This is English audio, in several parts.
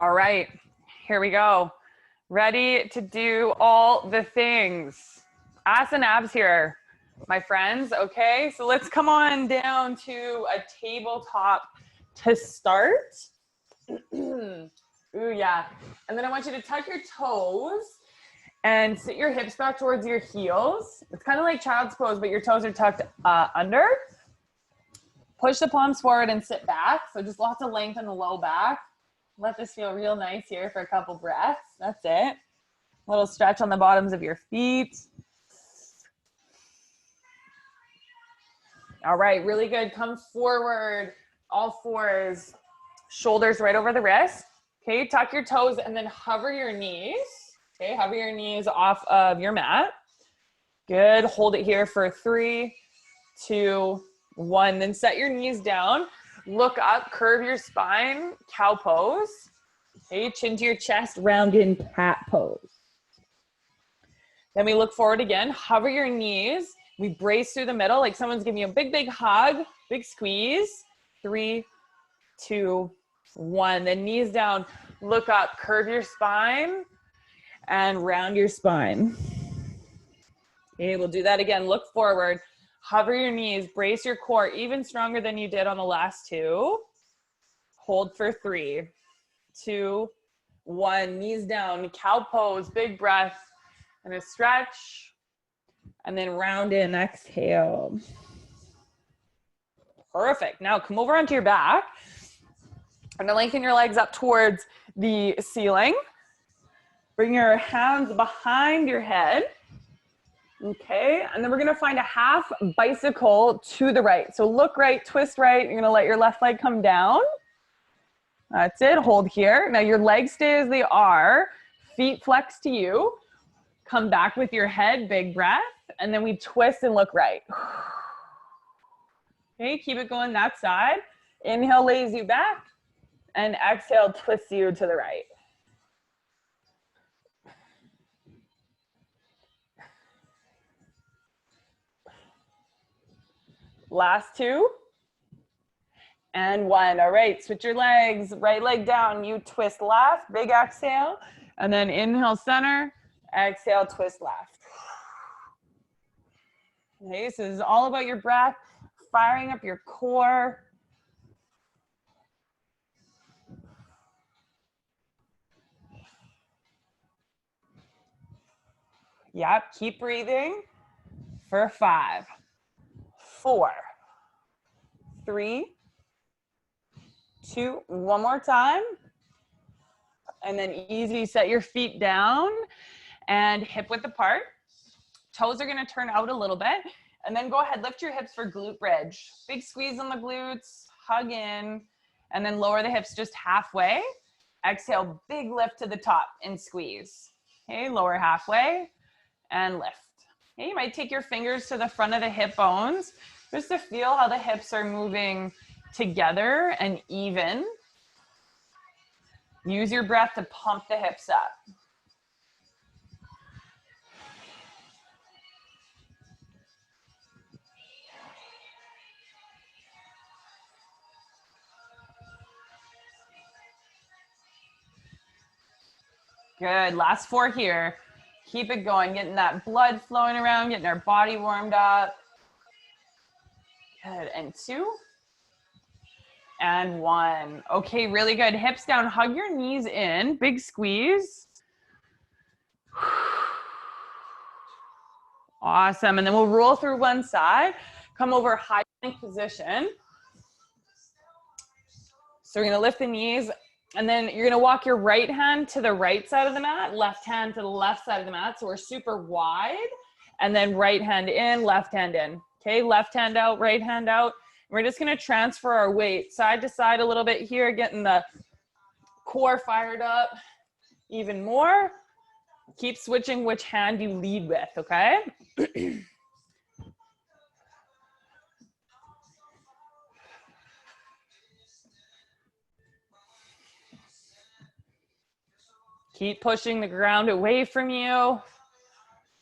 All right, here we go. Ready to do all the things. Ass and abs here, my friends. Okay, so let's come on down to a tabletop to start. Ooh, yeah. And then I want you to tuck your toes and sit your hips back towards your heels. It's kind of like child's pose, but your toes are tucked under. Push the palms forward and sit back. So just lots of length in the low back. Let this feel real nice here for a couple breaths. That's it. A little stretch on the bottoms of your feet. All right, really good. Come forward, all fours, shoulders right over the wrist. Okay, tuck your toes and then hover your knees. Okay, hover your knees off of your mat. Good, hold it here for 3, 2, 1. Then set your knees down. Look up, curve your spine, cow pose. Okay, chin to your chest, round in cat pose. Then we look forward again, hover your knees. We brace through the middle like someone's giving you a big, big hug, big squeeze. 3, 2, 1. Then knees down, look up, curve your spine and round your spine. Okay, we'll do that again. Look forward. Hover your knees, brace your core even stronger than you did on the last 2. Hold for 3, 2, 1. Knees down, cow pose, big breath, and a stretch. And then round in, exhale. Perfect. Now come over onto your back. And lengthen your legs up towards the ceiling. Bring your hands behind your head. Okay, and then we're gonna find a half bicycle to the right. So look right, twist right. You're gonna let your left leg come down. That's it, hold here. Now your legs stay as they are, feet flex to you. Come back with your head, big breath, and then we twist and look right. Okay, keep it going that side. Inhale, lays you back, and exhale, twists you to the right. Last 2. And 1. All right, switch your legs. Right leg down, you twist left, big exhale. And then inhale center, exhale, twist left. Okay, so this is all about your breath, firing up your core. Yep, keep breathing for 5, 4, 3, 2, one more time. And then easy, set your feet down and hip width apart. Toes are gonna turn out a little bit. And then go ahead, lift your hips for glute bridge. Big squeeze on the glutes, hug in, and then lower the hips just halfway. Exhale, big lift to the top and squeeze. Okay, lower halfway and lift. Okay, you might take your fingers to the front of the hip bones just to feel how the hips are moving together and even. Use your breath to pump the hips up. Good, last 4 here. Keep it going, getting that blood flowing around, getting our body warmed up. Good, and 2. And 1. Okay, really good. Hips down, hug your knees in, big squeeze. Awesome, and then we'll roll through one side. Come over high plank position. So we're gonna lift the knees, and then you're gonna walk your right hand to the right side of the mat, left hand to the left side of the mat. So we're super wide, and then right hand in, left hand in. Okay, left hand out, right hand out. We're just gonna transfer our weight side to side a little bit here, getting the core fired up even more. Keep switching which hand you lead with, okay? Keep pushing the ground away from you.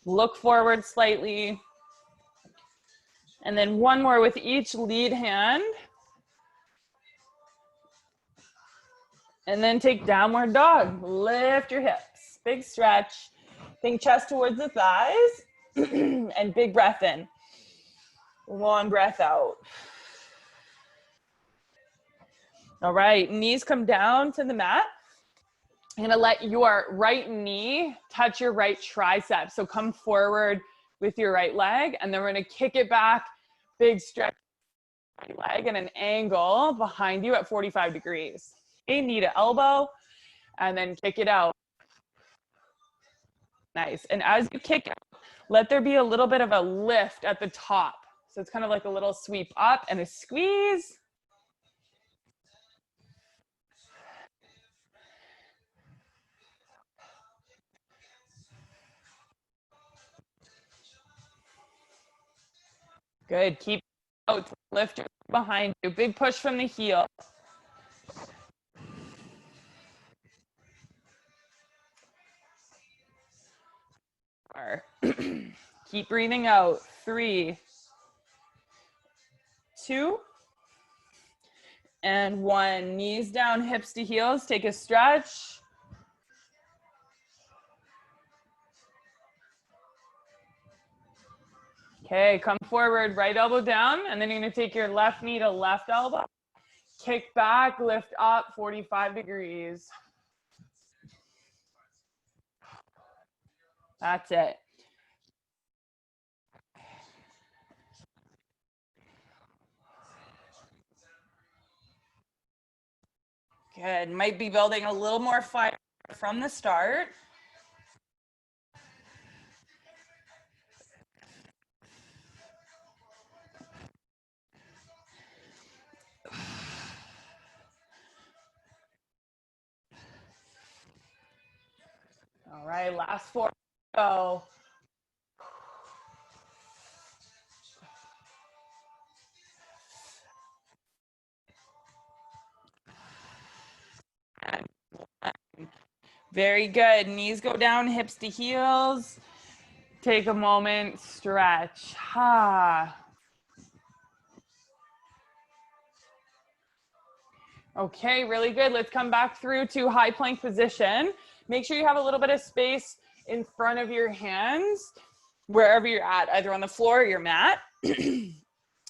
Look forward slightly. And then one more with each lead hand. And then take downward dog. Lift your hips. Big stretch. Think chest towards the thighs. And big breath in. Long breath out. All right, knees come down to the mat. I'm gonna let your right knee touch your right tricep. So come forward with your right leg, and then we're gonna kick it back. Big stretch right leg and an angle behind you at 45 degrees. Okay, knee to elbow, and then kick it out. Nice. And as you kick out, let there be a little bit of a lift at the top. So it's kind of like a little sweep up and a squeeze. Good. Keep out. Lift your behind you. Big push from the heel. Keep breathing out. 3, 2, and 1. Knees down, hips to heels. Take a stretch. Okay, come forward, right elbow down, and then you're gonna take your left knee to left elbow. Kick back, lift up, 45 degrees. That's it. Good. Might be building a little more fire from the start. All right, last 4. Go. Very good. Knees go down, hips to heels. Take a moment, stretch. Ha. Okay, really good. Let's come back through to high plank position. Make sure you have a little bit of space in front of your hands, wherever you're at, either on the floor or your mat.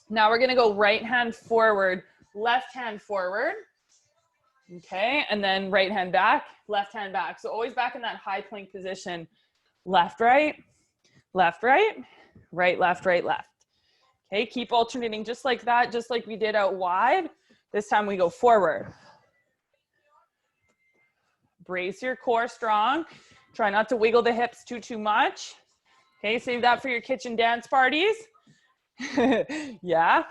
Now we're gonna go right hand forward, left hand forward. Okay, and then right hand back, left hand back. So always back in that high plank position. Left, right, left, right, right, left, right, left. Okay, keep alternating just like that, just like we did out wide. This time we go forward. Brace your core strong. Try not to wiggle the hips too much. Okay, save that for your kitchen dance parties. Yeah,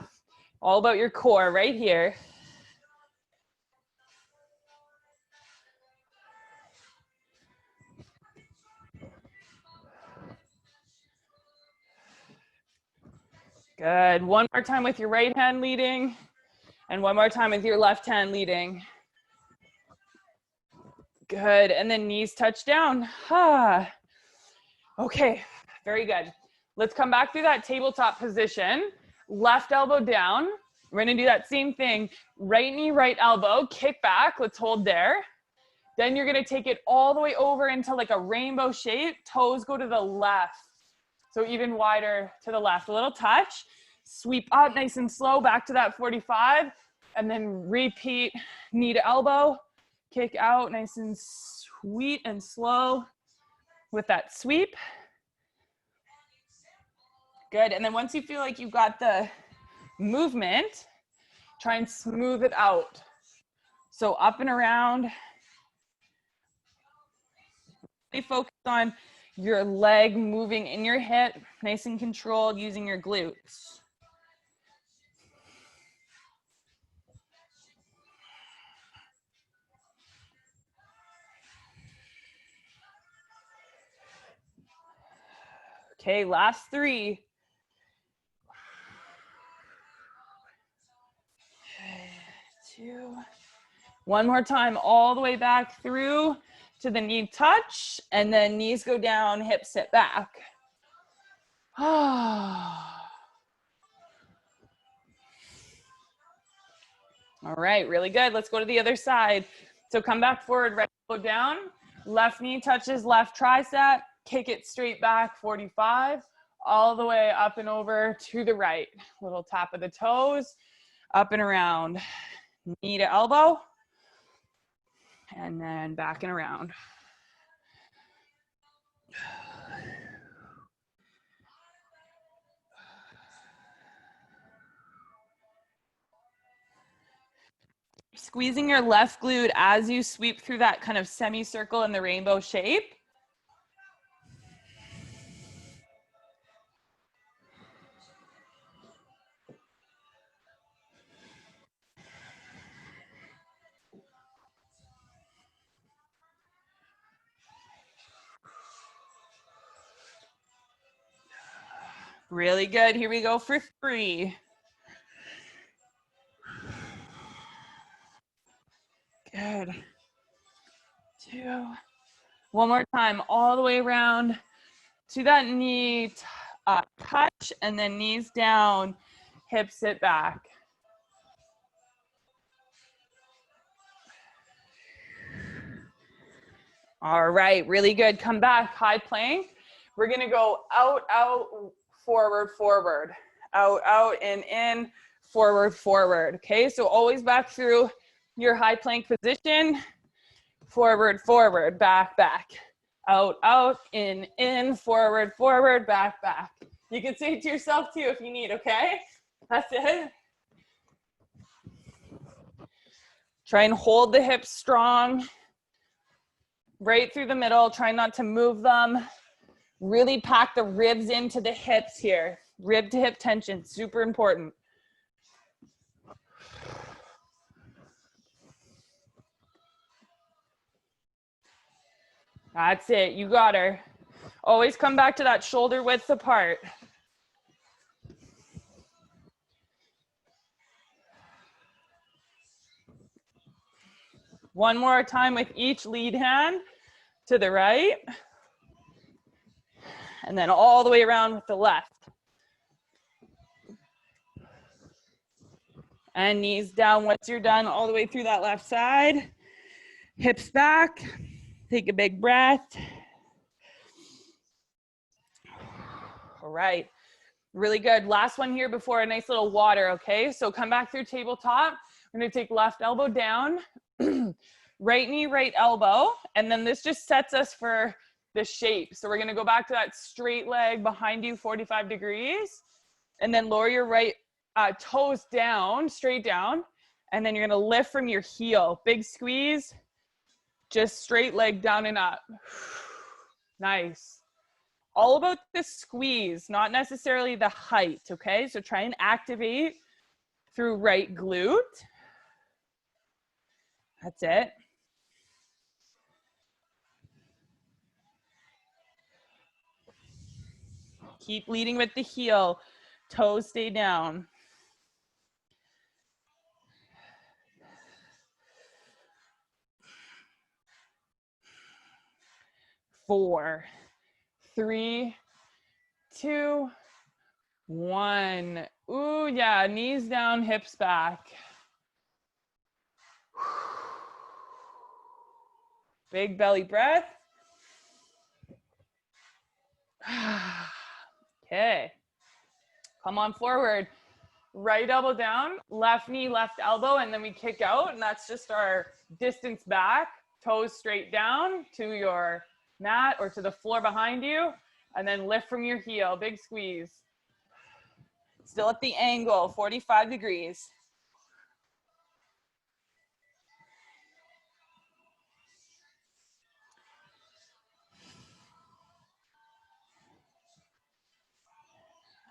all about your core right here. Good. One more time with your right hand leading, and one more time with your left hand leading. Good. And then knees touch down. Ah. Okay, very good. Let's come back through that tabletop position. Left elbow down. We're gonna do that same thing. Right knee, right elbow, kick back. Let's hold there. Then you're gonna take it all the way over into like a rainbow shape. Toes go to the left. So even wider to the left. A little touch. Sweep up nice and slow back to that 45. And then repeat knee to elbow. Kick out nice and sweet and slow with that sweep. Good. And then once you feel like you've got the movement, try and smooth it out. So up and around. Really focus on your leg moving in your hip, nice and controlled using your glutes. Okay, last 3. 2. One more time, all the way back through to the knee touch, and then knees go down, hips sit back. All right, really good. Let's go to the other side. So come back forward, right elbow down, left knee touches left tricep, kick it straight back 45, all the way up and over to the right. Little tap of the toes, up and around, knee to elbow, and then back and around. Squeezing your left glute as you sweep through that kind of semicircle in the rainbow shape. Really good. Here we go for 3. Good. 2. One more time, all the way around to that knee touch, and then knees down, hips sit back. All right, really good. Come back, high plank. We're gonna go out, out, forward, forward. Out, out, and in, forward, forward. Okay, so always back through your high plank position. Forward, forward, back, back. Out, out, in, forward, forward, back, back. You can say it to yourself too if you need, okay? That's it. Try and hold the hips strong. Right through the middle, try not to move them. Really pack the ribs into the hips here. Rib to hip tension, super important. That's it, you got her. Always come back to that shoulder width apart. One more time with each lead hand to the right. And then all the way around with the left. And knees down once you're done, all the way through that left side. Hips back. Take a big breath. All right. Really good. Last one here before a nice little water, okay? So come back through tabletop. We're gonna take left elbow down, right knee, right elbow, and then this just sets us for the shape. So we're gonna go back to that straight leg behind you, 45 degrees, and then lower your right toes down, straight down, and then you're gonna lift from your heel. Big squeeze, just straight leg down and up. Nice. All about the squeeze, not necessarily the height, okay? So try and activate through right glute. That's it. Keep leading with the heel. Toes stay down. 4, 3, 2, 1. Ooh, yeah, knees down, hips back. Big belly breath. Okay, come on forward. Right elbow down, left knee, left elbow, and then we kick out, and that's just our distance back. Toes straight down to your mat or to the floor behind you, and then lift from your heel, big squeeze. Still at the angle, 45 degrees.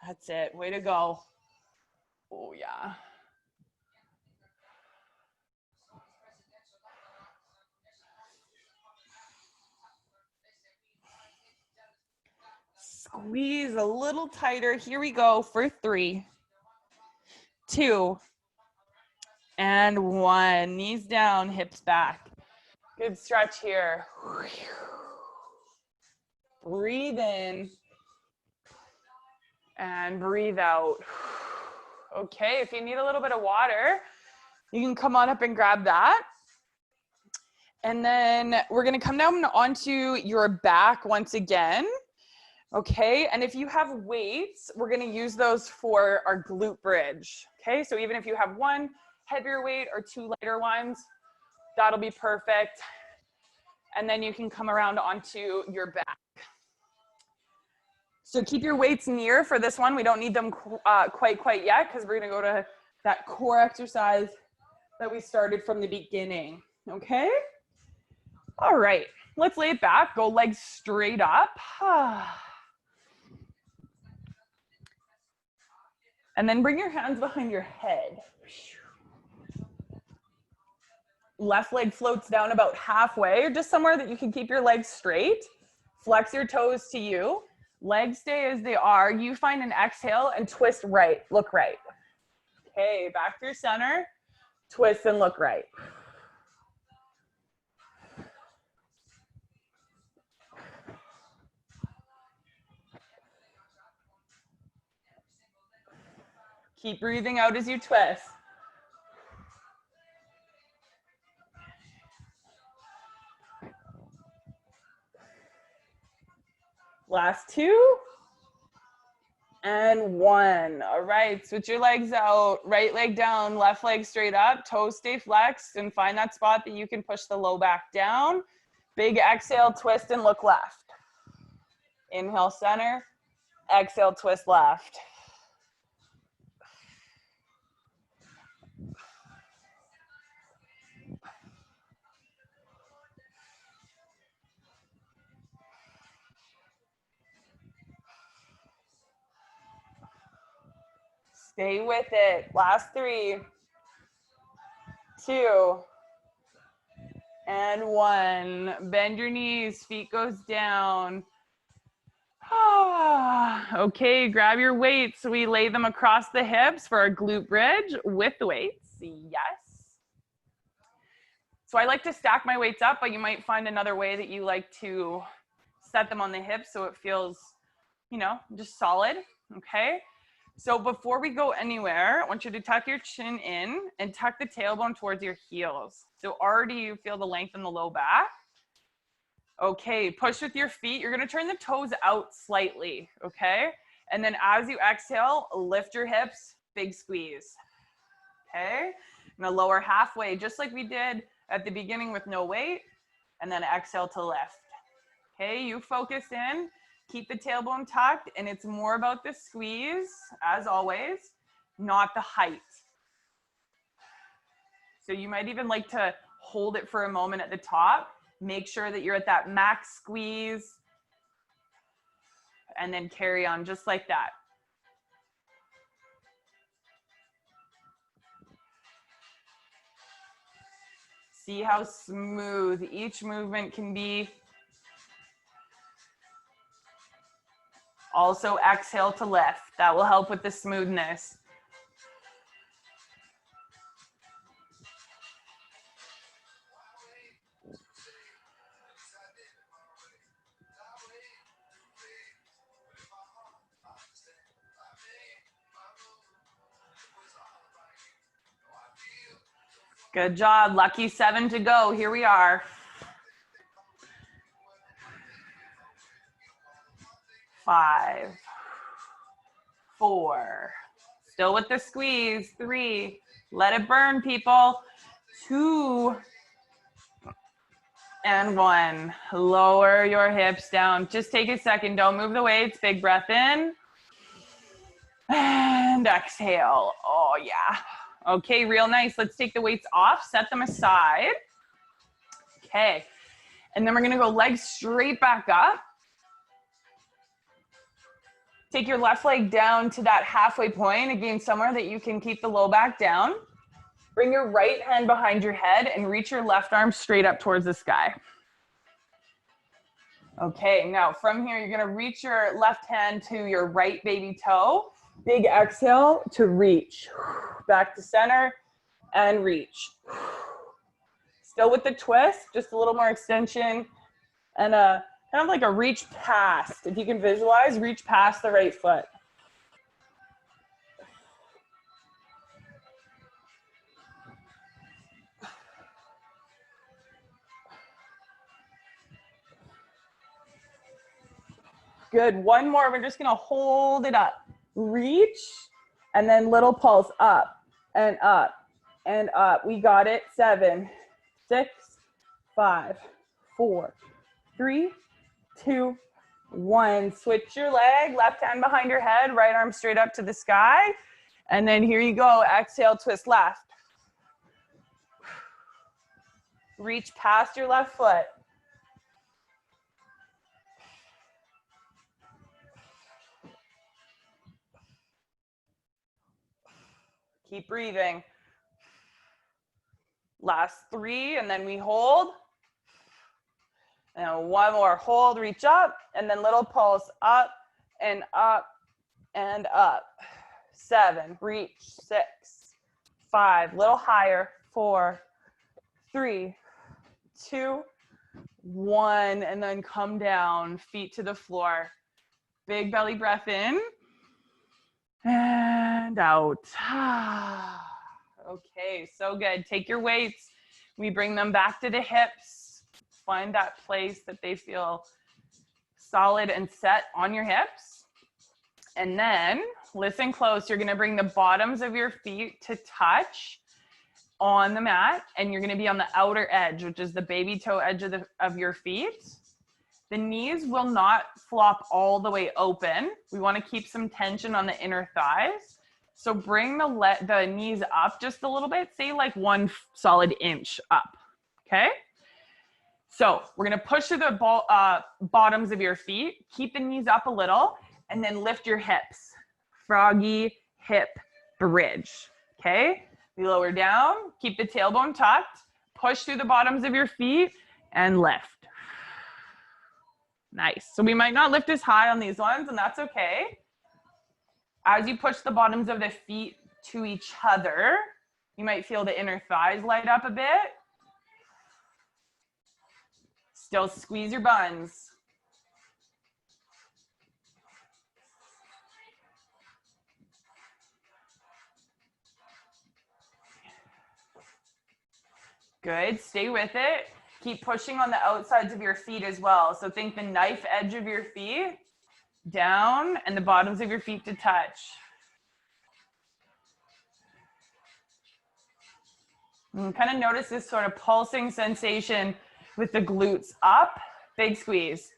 That's it, way to go. Oh yeah. Squeeze a little tighter. Here we go for 3, 2, and 1. Knees down, hips back. Good stretch here. Breathe in and breathe out. Okay, if you need a little bit of water, you can come on up and grab that. And then we're gonna come down onto your back once again. Okay, and if you have weights, we're gonna use those for our glute bridge. Okay, so even if you have one heavier weight or two lighter ones, that'll be perfect. And then you can come around onto your back. So keep your weights near for this one. We don't need them quite yet because we're gonna go to that core exercise that we started from the beginning, okay? All right, let's lay it back. Go legs straight up. And then bring your hands behind your head. Left leg floats down about halfway, or just somewhere that you can keep your legs straight. Flex your toes to you. Legs stay as they are. You find an exhale and twist right. Look right. Okay, back through center. Twist and look right. Keep breathing out as you twist. Last two. And one. All right, switch your legs out. Right leg down, left leg straight up. Toes stay flexed and find that spot that you can push the low back down. Big exhale, twist and look left. Inhale, center. Exhale, twist left. Stay with it. Last three, two, and one. Bend your knees, feet goes down. Okay, grab your weights. We lay them across the hips for our glute bridge with the weights. Yes. So I like to stack my weights up, but you might find another way that you like to set them on the hips so it feels, you know, just solid. Okay. So before we go anywhere, I want you to tuck your chin in and tuck the tailbone towards your heels. So already you feel the length in the low back. Okay, push with your feet. You're gonna turn the toes out slightly, okay? And then as you exhale, lift your hips, big squeeze, okay? I'm gonna lower halfway, just like we did at the beginning with no weight, and then exhale to lift. Okay, you focus in, keep the tailbone tucked, and it's more about the squeeze, as always, not the height. So you might even like to hold it for a moment at the top. Make sure that you're at that max squeeze, and then carry on just like that. See how smooth each movement can be. Also exhale to lift. That will help with the smoothness. Good job. Lucky 7 to go. Here we are. 5, 4, still with the squeeze. 3, let it burn, people. 2, and 1. Lower your hips down. Just take a second. Don't move the weights. Big breath in. And exhale. Oh, yeah. Okay, real nice. Let's take the weights off. Set them aside. Okay. And then we're going to go legs straight back up. Take your left leg down to that halfway point. Again, somewhere that you can keep the low back down. Bring your right hand behind your head and reach your left arm straight up towards the sky. Okay, now from here, you're gonna reach your left hand to your right baby toe. Big exhale to reach. Back to center and reach. Still with the twist, just a little more extension and a kind of like a reach past. If you can visualize, reach past the right foot. Good. One more. We're just going to hold it up. Reach, and then little pulse up and up and up. We got it. 7, 6, 5, 4, 3, 2, 1. Switch your leg. Left hand behind your head. Right arm straight up to the sky. And then here you go. Exhale, twist left. Reach past your left foot. Keep breathing. Last 3, and then we hold. And one more. Hold, reach up, and then little pulse up and up and up. 7, reach. 6, 5, little higher. 4, 3, 2, 1, and then come down, feet to the floor. Big belly breath in and out. Okay, so good. Take your weights. We bring them back to the hips. Find that place that they feel solid and set on your hips. And then listen close. You're going to bring the bottoms of your feet to touch on the mat, and you're going to be on the outer edge, which is the baby toe edge of your feet. The knees will not flop all the way open. We want to keep some tension on the inner thighs. So bring the knees up just a little bit, say like 1 solid inch up, okay? So we're going to push through the bottoms of your feet, keep the knees up a little, and then lift your hips. Froggy hip bridge, okay? We lower down, keep the tailbone tucked, push through the bottoms of your feet, and lift. Nice. So we might not lift as high on these ones, and that's okay. As you push the bottoms of the feet to each other, you might feel the inner thighs light up a bit. Still squeeze your buns. Good. Stay with it. Keep pushing on the outsides of your feet as well. So think the knife edge of your feet down and the bottoms of your feet to touch. And kind of notice this sort of pulsing sensation with the glutes up. Big squeeze.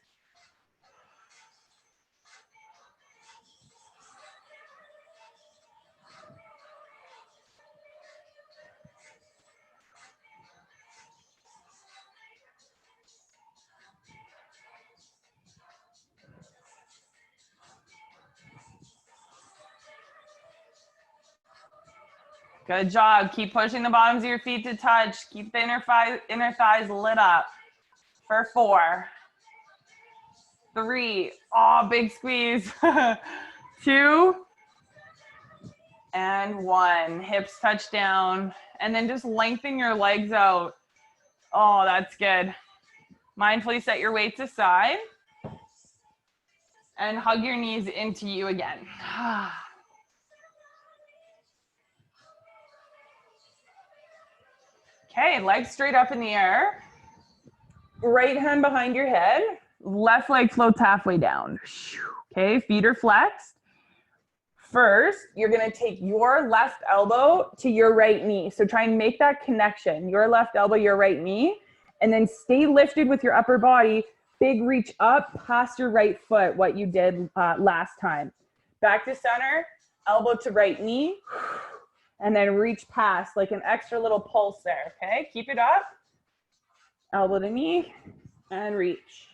Good job. Keep pushing the bottoms of your feet to touch. Keep the inner thighs lit up. For 4, 3, oh, big squeeze. 2, and 1. Hips touch down. And then just lengthen your legs out. Oh, that's good. Mindfully set your weights aside. And hug your knees into you again. Okay, legs straight up in the air. Right hand behind your head. Left leg floats halfway down. Okay, feet are flexed. First, you're going to take your left elbow to your right knee. So try and make that connection. Your left elbow, your right knee. And then stay lifted with your upper body. Big reach up past your right foot, what you did last time. Back to center, elbow to right knee. And then reach past, like an extra little pulse there, okay? Keep it up. Elbow to knee, and reach.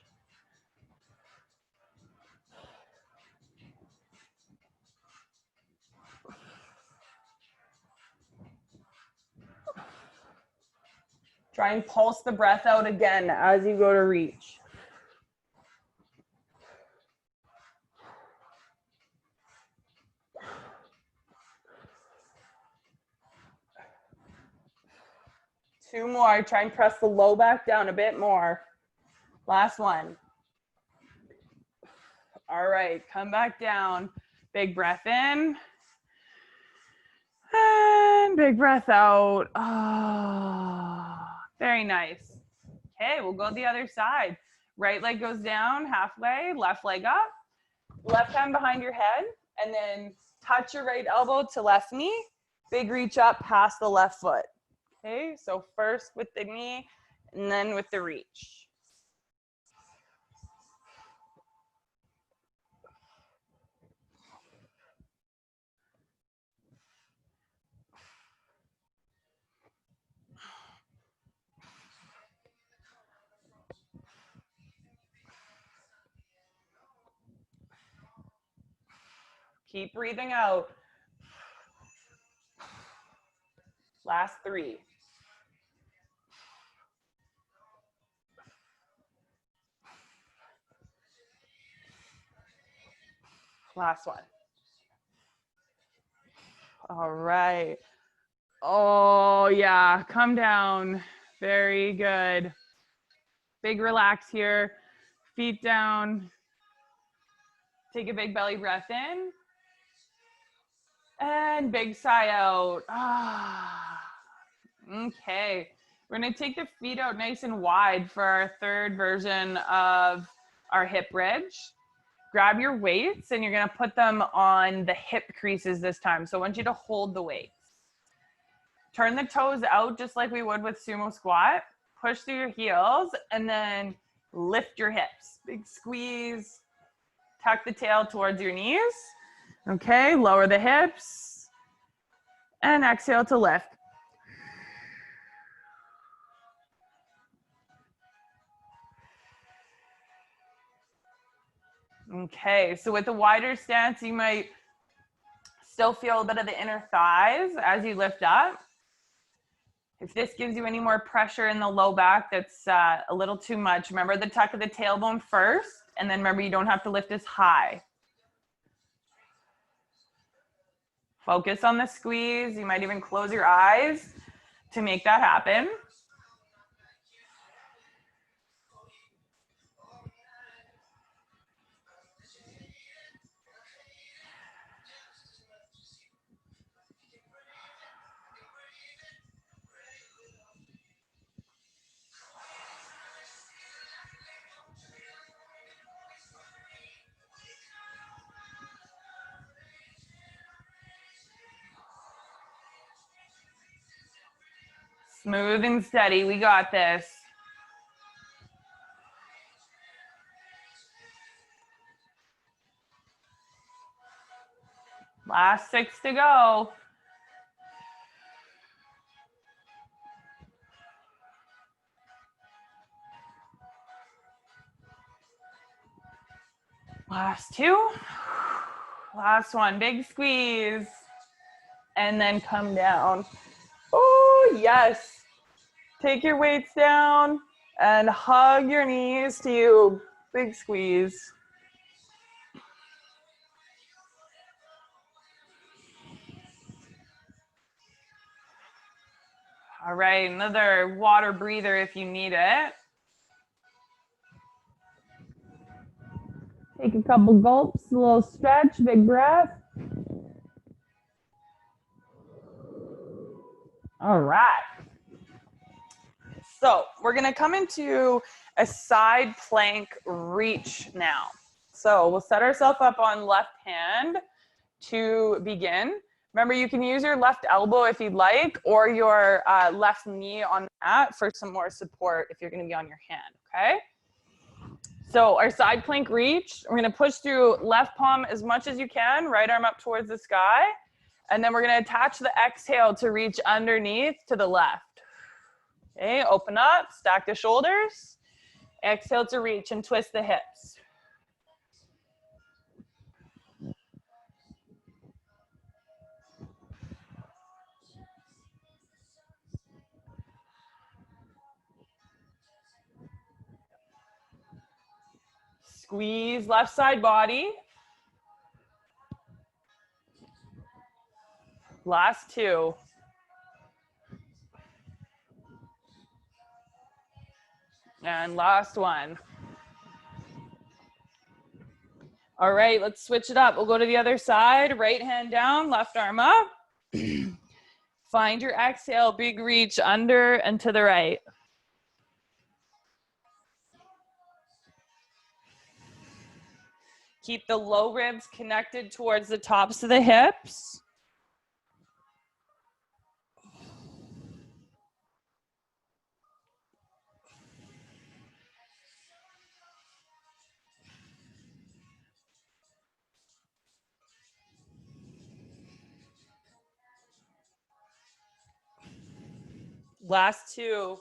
Try and pulse the breath out again as you go to reach. Two more. Try and press the low back down a bit more. Last one. All right, come back down. Big breath in. And big breath out. Oh, very nice. Okay, we'll go the other side. Right leg goes down halfway, left leg up. left hand behind your head, and then touch your right elbow to left knee. Big reach up past the left foot. Okay, so first with the knee, and then with the reach. Keep breathing out. Last 3. Last one. All right. Oh, yeah. Come down. Very good. Big relax here. Feet down. Take a big belly breath in. And big sigh out. Ah. Okay. We're going to take the feet out nice and wide for our third version of our hip bridge. Grab your weights and you're going to put them on the hip creases this time. So I want you to hold the weights. Turn the toes out just like we would with sumo squat. Push through your heels and then lift your hips. Big squeeze. Tuck the tail towards your knees. Okay, lower the hips. And exhale to lift. Okay, so with a wider stance, you might still feel a bit of the inner thighs as you lift up. If this gives you any more pressure in the low back, that's a little too much. Remember the tuck of the tailbone first, and then remember you don't have to lift as high. Focus on the squeeze. You might even close your eyes to make that happen. Smooth and steady. We got this. Last 6 to go. Last 2. Last one. Big squeeze. And then come down. Oh, yes. Take your weights down and hug your knees to you. Big squeeze. All right, another water breather if you need it. Take a couple gulps, a little stretch, big breath. All right. So we're going to come into a side plank reach now. So we'll set ourselves up on left hand to begin. Remember, you can use your left elbow if you'd like, or your left knee on the mat for some more support if you're going to be on your hand, okay? So our side plank reach, we're going to push through left palm as much as you can, right arm up towards the sky, and then we're going to attach the exhale to reach underneath to the left. Okay, open up, stack the shoulders, exhale to reach and twist the hips. Squeeze left side body. Last 2. And last 1. All right, let's switch it up. We'll go to the other side. Right hand down, left arm up. Find your exhale, big reach under and to the right. Keep the low ribs connected towards the tops of the hips. Last two.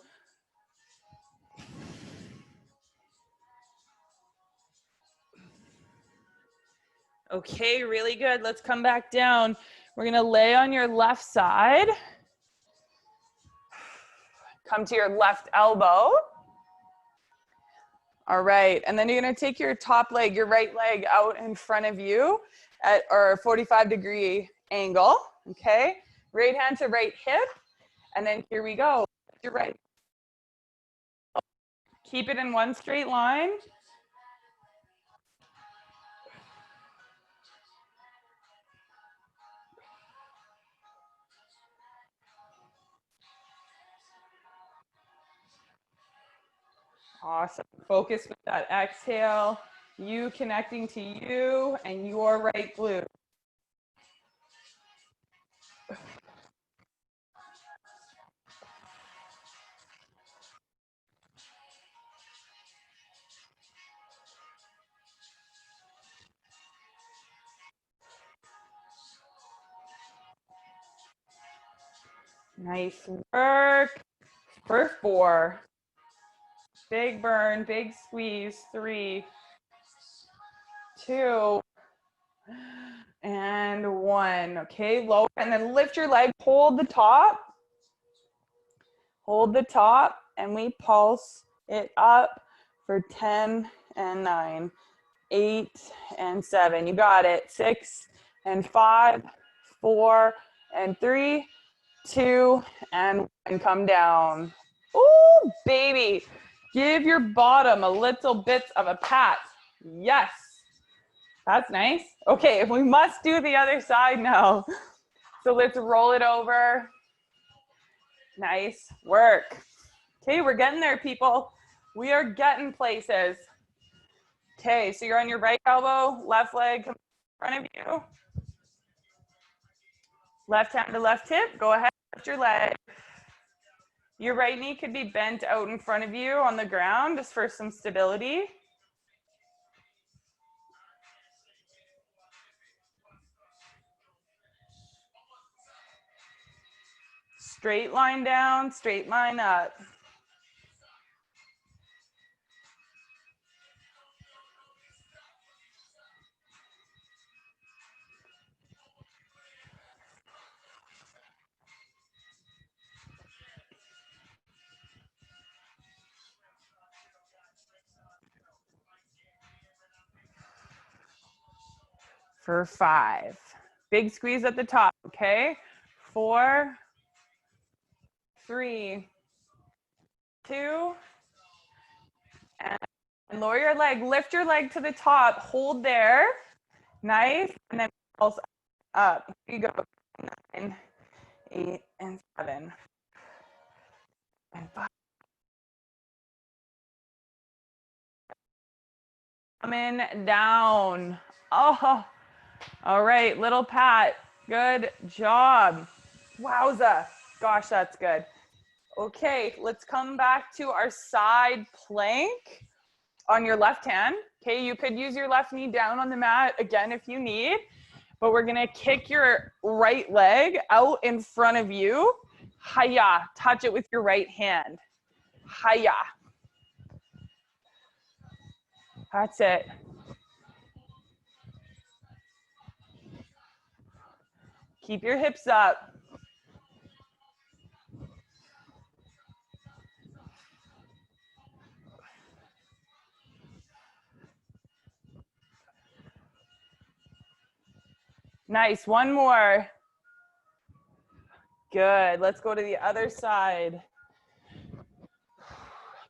Okay, really good. Let's come back down. We're gonna lay on your left side. Come to your left elbow. All right, and then you're gonna take your top leg, your right leg out in front of you at our 45-degree angle, okay? Right hand to right hip, and then here we go. Your right. Keep it in one straight line. Awesome. Focus with that exhale. You connecting to you and your right glute. Nice work. For 4. Big burn, big squeeze. 3, 2, and 1. Okay, lower, and then lift your leg, hold the top. Hold the top, and we pulse it up for 10 and 9, 8 and 7. You got it. 6 and 5, 4 and 3, 2 and 1. Come down. Ooh, baby. Give your bottom a little bit of a pat. Yes. That's nice. Okay, we must do the other side now. So let's roll it over. Nice work. Okay, we're getting there, people. We are getting places. Okay, so you're on your right elbow, left leg in front of you. Left hand to left hip. Go ahead, lift your leg. Your right knee could be bent out in front of you on the ground just for some stability. Straight line down, straight line up. For 5. Big squeeze at the top, okay? 4, 3, 2, and lower your leg. Lift your leg to the top. Hold there. Nice. And then pulse up. Here you go. 9, 8, and 7. And 5. Coming down. Oh, all right. Little pat. Good job. Wowza. Gosh, that's good. Okay, let's come back to our side plank on your left hand. Okay, you could use your left knee down on the mat again if you need, but we're gonna kick your right leg out in front of you. Hiya, touch it with your right hand. Hiya. That's it. Keep your hips up. Nice, one more. Good, let's go to the other side.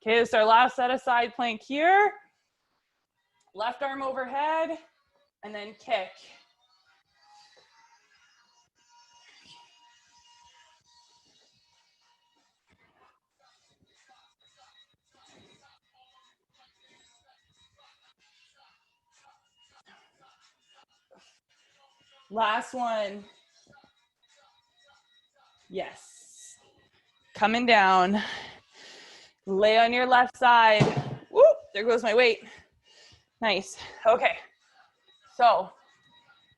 Okay, this is our last set of side plank here. Left arm overhead, and then kick. Last one. Yes. Coming down. Lay on your left side. Whoop, there goes my weight. Nice. Okay. So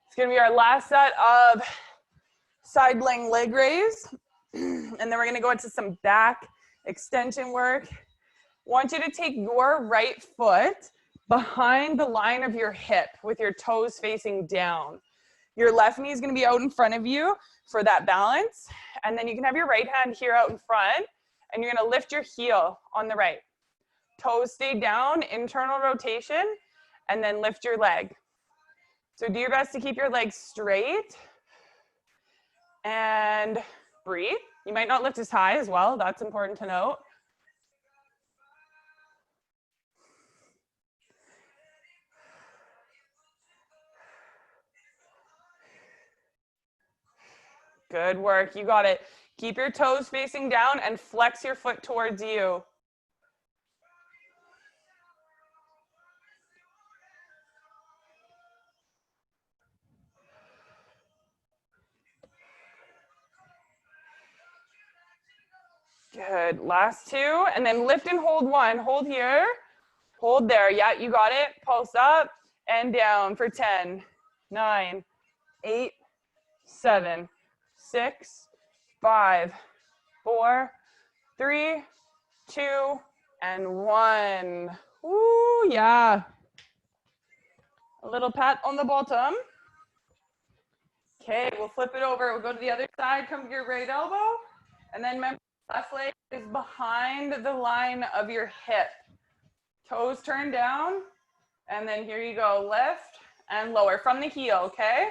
it's going to be our last set of side leg raise. And then we're going to go into some back extension work. Want you to take your right foot behind the line of your hip with your toes facing down. Your left knee is going to be out in front of you for that balance. And then you can have your right hand here out in front, and you're going to lift your heel on the right. Toes stay down, internal rotation, and then lift your leg. So do your best to keep your legs straight and breathe. You might not lift as high as well. That's important to note. Good work. You got it. Keep your toes facing down and flex your foot towards you. Good. Last two. And then lift and hold one. Hold here. Hold there. Yeah, you got it. Pulse up and down for 10, 9, 8, 7, 6, 5, 4, 3, 2, and 1. Ooh, yeah. A little pat on the bottom. Okay, we'll flip it over. We'll go to the other side. Come to your right elbow. And then remember, left leg is behind the line of your hip. Toes turn down. And then here you go. Lift and lower from the heel, okay?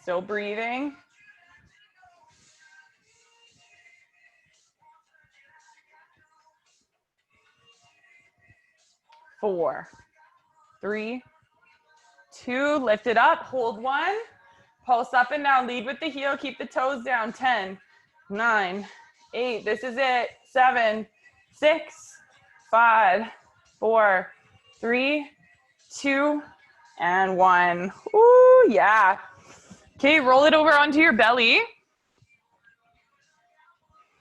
Still breathing. 4, 3, 2, lift it up, hold 1, pulse up and down, lead with the heel, keep the toes down, 10, 9, 8, this is it, 7, 6, 5, 4, 3, 2, and 1. Ooh, yeah. Okay, roll it over onto your belly.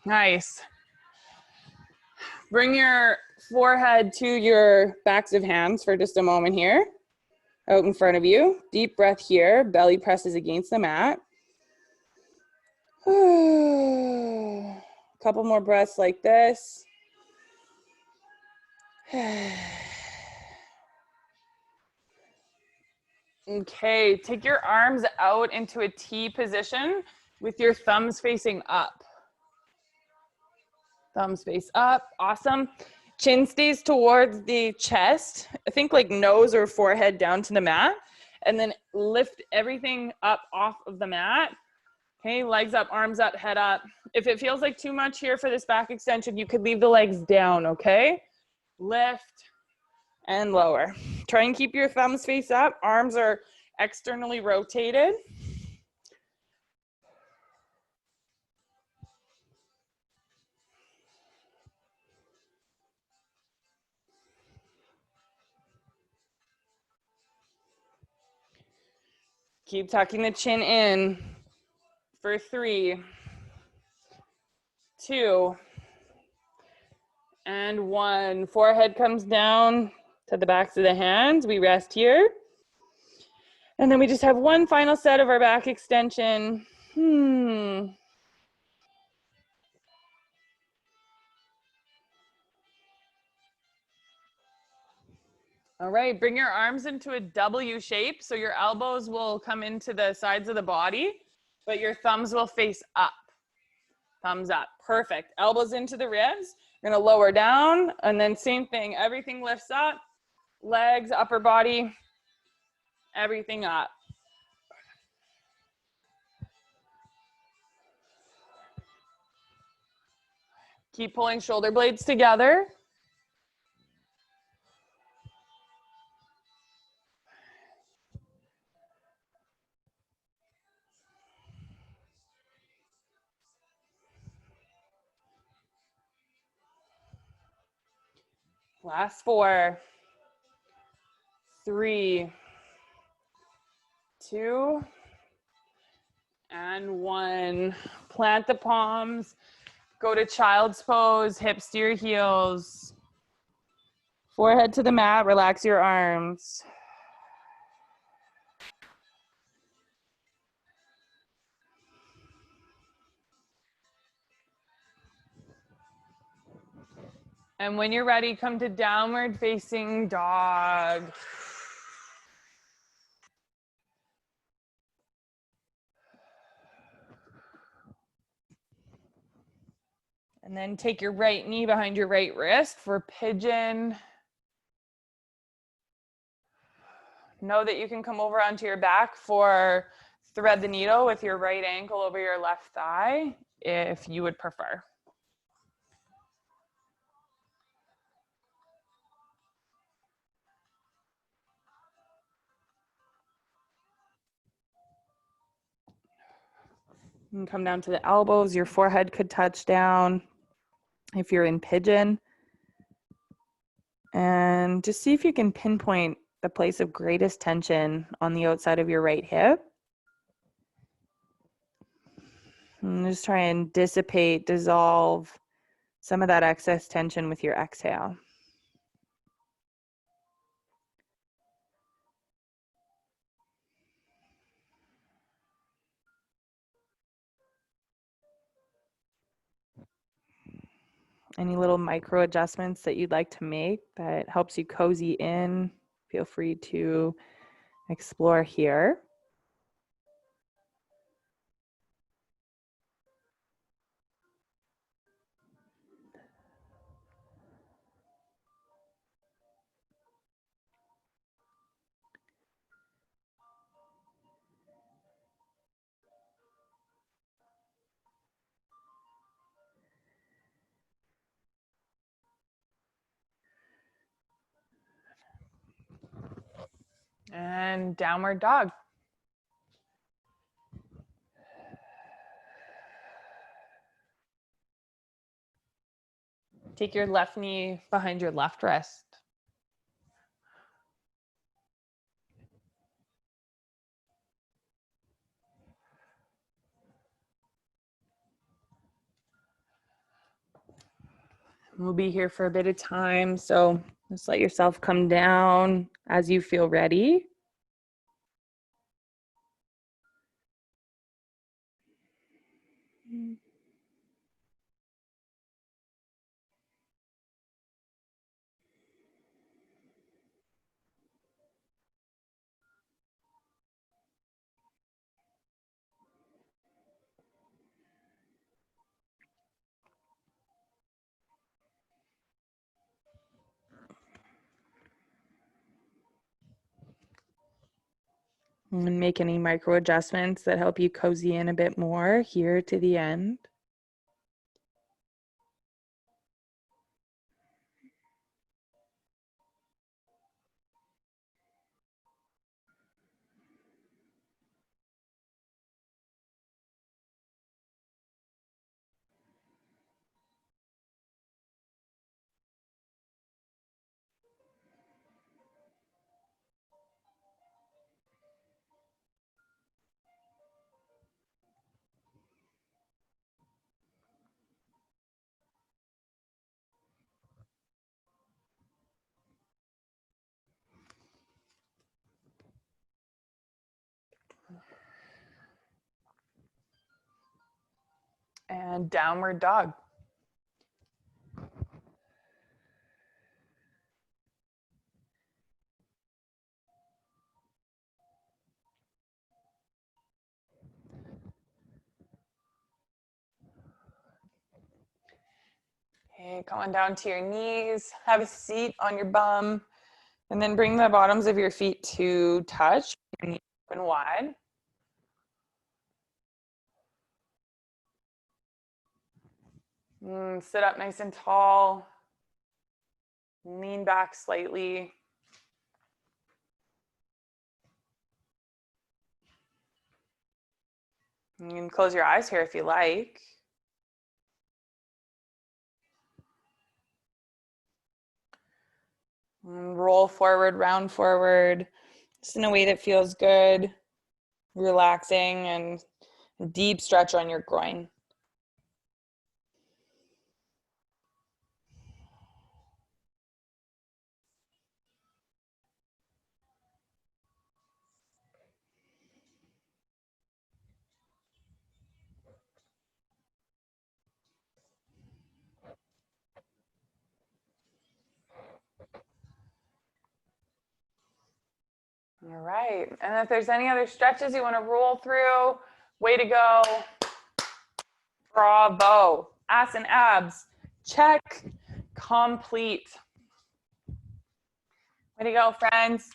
Nice. Bring your forehead to your backs of hands for just a moment here. Out in front of you. Deep breath here. Belly presses against the mat. A couple more breaths like this. Okay, take your arms out into a T position with your thumbs facing up. Thumbs face up, awesome. Chin stays towards the chest. I think like nose or forehead down to the mat. And then lift everything up off of the mat. Okay, legs up, arms up, head up. If it feels like too much here for this back extension, you could leave the legs down, okay? Lift and lower. Try and keep your thumbs face up. Arms are externally rotated. Keep tucking the chin in for 3, 2, and 1. Forehead comes down to the backs of the hands. We rest here. And then we just have one final set of our back extension. All right, bring your arms into a W shape. So your elbows will come into the sides of the body, but your thumbs will face up. Thumbs up, perfect. Elbows into the ribs. You're gonna lower down, and then same thing, everything lifts up. Legs, upper body, everything up. Keep pulling shoulder blades together. Last 4, 3, 2, and 1. Plant the palms. Go to child's pose, hips to your heels. Forehead to the mat, relax your arms. And when you're ready, come to downward facing dog. And then take your right knee behind your right wrist for pigeon. Know that you can come over onto your back for thread the needle with your right ankle over your left thigh if you would prefer. You can come down to the elbows. Your forehead could touch down if you're in pigeon. And just see if you can pinpoint the place of greatest tension on the outside of your right hip. And just try and dissipate, dissolve some of that excess tension with your exhale. Any little micro adjustments that you'd like to make that helps you cozy in, feel free to explore here. And downward dog. Take your left knee behind your left wrist. We'll be here for a bit of time, so just let yourself come down as you feel ready. And make any micro adjustments that help you cozy in a bit more here to the end. And downward dog. Okay, come on down to your knees, have a seat on your bum, and then bring the bottoms of your feet to touch, your knees open wide. Sit up nice and tall, lean back slightly. You can close your eyes here if you like. And roll forward, round forward, just in a way that feels good, relaxing, and deep stretch on your groin. All right. And if there's any other stretches you want to roll through, way to go. Bravo. Ass and abs. Check. Complete. Way to go, friends.